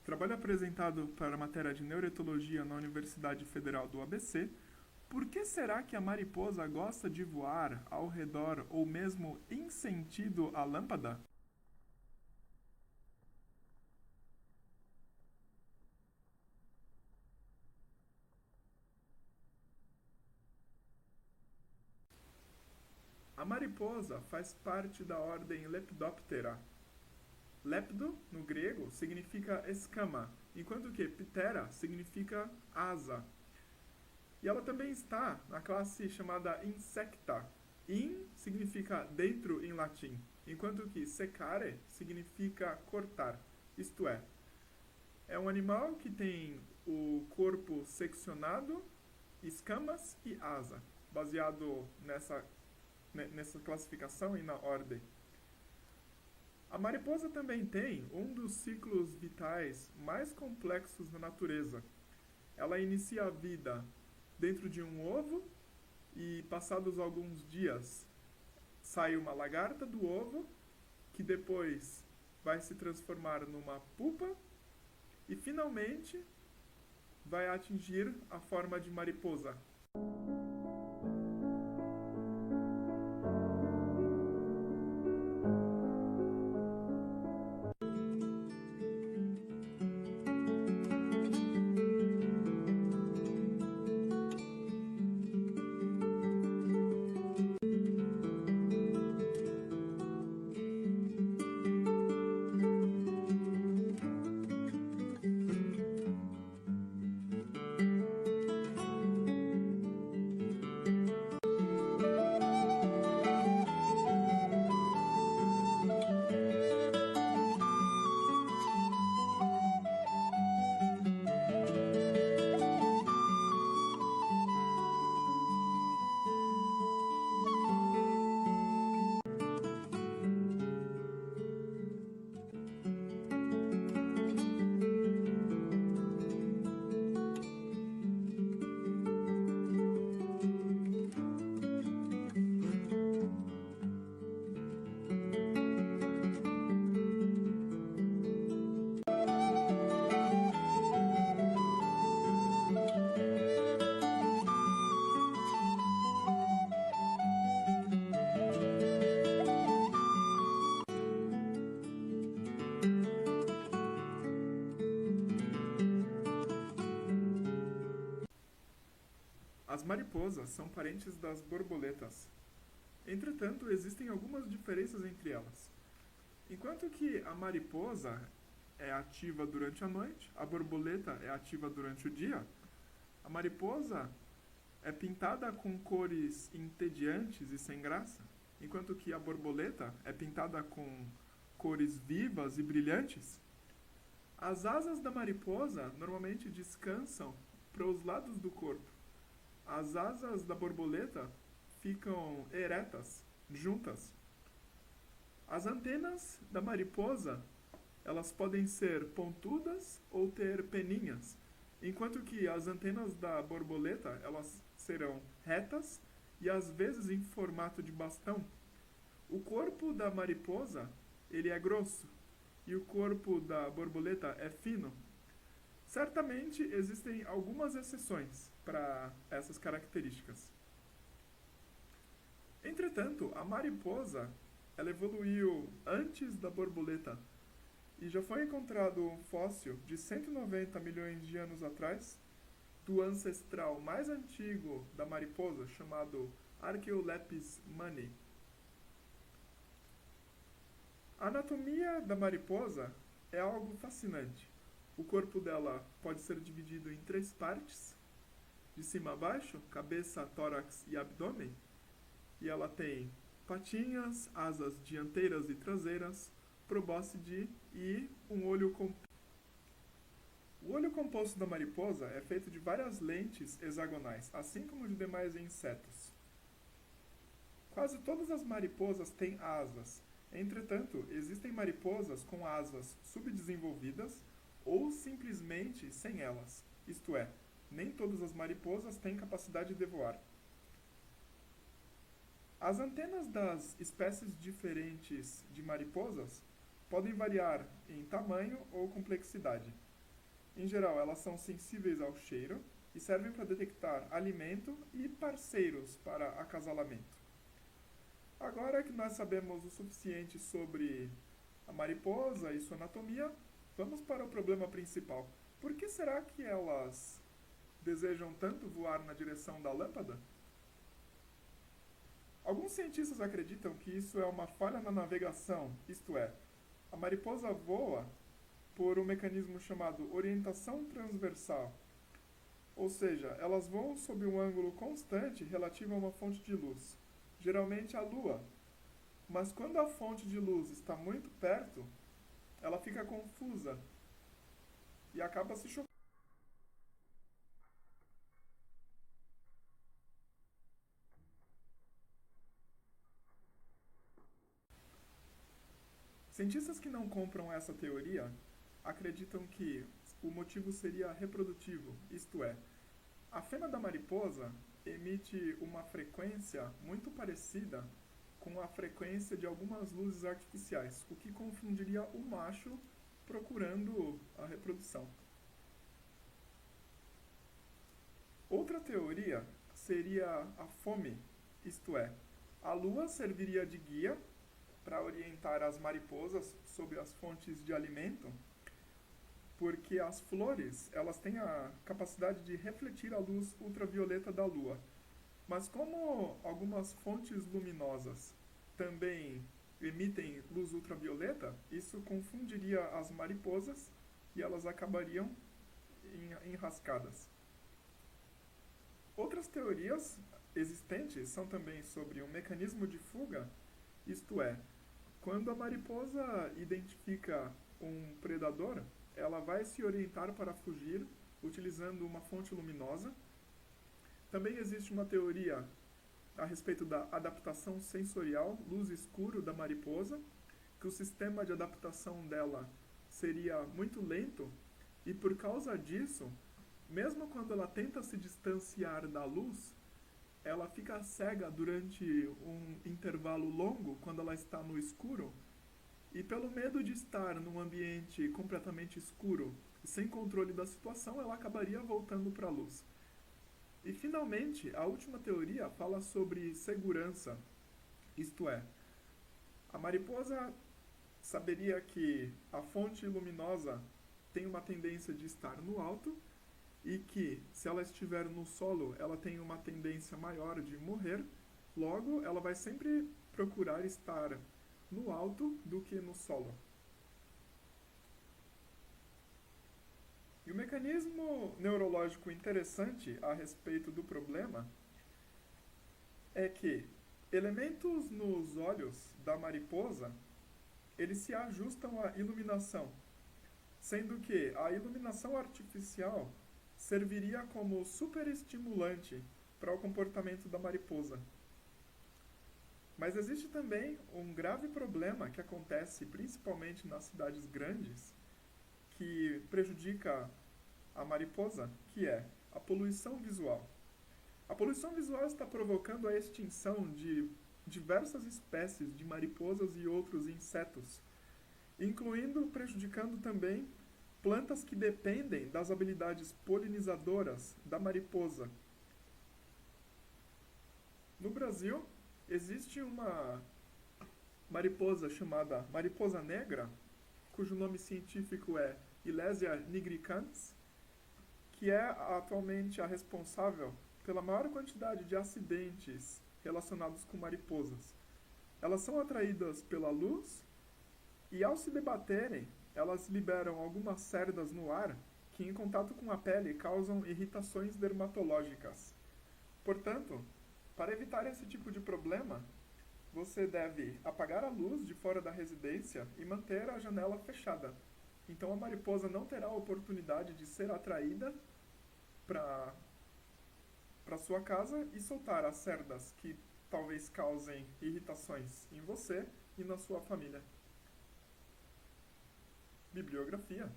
Trabalho apresentado para a matéria de Neuroetologia na Universidade Federal do ABC. Por que será que a mariposa gosta de voar ao redor ou mesmo em sentido à lâmpada? A mariposa faz parte da ordem Lepidoptera. Lepdo, no grego, significa escama, enquanto que ptera significa asa. E ela também está na classe chamada Insecta. In significa dentro em latim, enquanto que secare significa cortar, isto é um animal que tem o corpo seccionado, escamas e asa, baseado nessa classificação e na ordem. A mariposa também tem um dos ciclos vitais mais complexos na natureza. Ela inicia a vida dentro de um ovo e, passados alguns dias, sai uma lagarta do ovo, que depois vai se transformar numa pupa e, finalmente, vai atingir a forma de mariposa. As mariposas são parentes das borboletas. Entretanto, existem algumas diferenças entre elas. Enquanto que a mariposa é ativa durante a noite, a borboleta é ativa durante o dia, a mariposa é pintada com cores entediantes e sem graça, enquanto que a borboleta é pintada com cores vivas e brilhantes. As asas da mariposa normalmente descansam para os lados do corpo. As asas da borboleta ficam eretas, juntas. As antenas da mariposa, elas podem ser pontudas ou ter peninhas, enquanto que as antenas da borboleta, elas serão retas e às vezes em formato de bastão. O corpo da mariposa, ele é grosso e o corpo da borboleta é fino. Certamente existem algumas exceções para essas características. Entretanto, a mariposa ela evoluiu antes da borboleta e já foi encontrado um fóssil de 190 milhões de anos atrás do ancestral mais antigo da mariposa, chamado Archaeolepis mani. A anatomia da mariposa é algo fascinante. O corpo dela pode ser dividido em 3 partes, de cima a baixo, cabeça, tórax e abdômen. E ela tem patinhas, asas dianteiras e traseiras, probóscide e um olho composto. O olho composto da mariposa é feito de várias lentes hexagonais, assim como de demais insetos. Quase todas as mariposas têm asas. Entretanto, existem mariposas com asas subdesenvolvidas ou simplesmente sem elas, isto é, nem todas as mariposas têm capacidade de voar. As antenas das espécies diferentes de mariposas podem variar em tamanho ou complexidade. Em geral, elas são sensíveis ao cheiro e servem para detectar alimento e parceiros para acasalamento. Agora que nós sabemos o suficiente sobre a mariposa e sua anatomia, vamos para o problema principal. Por que será que elas desejam tanto voar na direção da lâmpada? Alguns cientistas acreditam que isso é uma falha na navegação, isto é, a mariposa voa por um mecanismo chamado orientação transversal, ou seja, elas voam sob um ângulo constante relativo a uma fonte de luz, geralmente a Lua. Mas quando a fonte de luz está muito perto, ela fica confusa e acaba se chocando. Cientistas que não compram essa teoria acreditam que o motivo seria reprodutivo, isto é, a fêmea da mariposa emite uma frequência muito parecida com a frequência de algumas luzes artificiais, o que confundiria o macho procurando a reprodução. Outra teoria seria a fome, isto é, a lua serviria de guia para orientar as mariposas sobre as fontes de alimento, porque as flores elas têm a capacidade de refletir a luz ultravioleta da lua. Mas como algumas fontes luminosas também emitem luz ultravioleta, isso confundiria as mariposas e elas acabariam enrascadas. Outras teorias existentes são também sobre um mecanismo de fuga, isto é, quando a mariposa identifica um predador, ela vai se orientar para fugir utilizando uma fonte luminosa. Também existe uma teoria a respeito da adaptação sensorial luz-escuro da mariposa, que o sistema de adaptação dela seria muito lento e por causa disso, mesmo quando ela tenta se distanciar da luz, ela fica cega durante um intervalo longo quando ela está no escuro e pelo medo de estar num ambiente completamente escuro e sem controle da situação, ela acabaria voltando para a luz. E finalmente, a última teoria fala sobre segurança, isto é, a mariposa saberia que a fonte luminosa tem uma tendência de estar no alto e que, se ela estiver no solo, ela tem uma tendência maior de morrer, logo, ela vai sempre procurar estar no alto do que no solo. E um mecanismo neurológico interessante a respeito do problema é que elementos nos olhos da mariposa, eles se ajustam à iluminação, sendo que a iluminação artificial serviria como superestimulante para o comportamento da mariposa. Mas existe também um grave problema que acontece principalmente nas cidades grandes, que prejudica a mariposa, que é a poluição visual. A poluição visual está provocando a extinção de diversas espécies de mariposas e outros insetos, incluindo prejudicando também plantas que dependem das habilidades polinizadoras da mariposa. No Brasil, existe uma mariposa chamada mariposa negra, cujo nome científico é Ilesia nigricans, que é atualmente a responsável pela maior quantidade de acidentes relacionados com mariposas. Elas são atraídas pela luz e, ao se debaterem, elas liberam algumas cerdas no ar que, em contato com a pele, causam irritações dermatológicas. Portanto, para evitar esse tipo de problema, você deve apagar a luz de fora da residência e manter a janela fechada. Então a mariposa não terá a oportunidade de ser atraída para sua casa e soltar as cerdas que talvez causem irritações em você e na sua família. Bibliografia.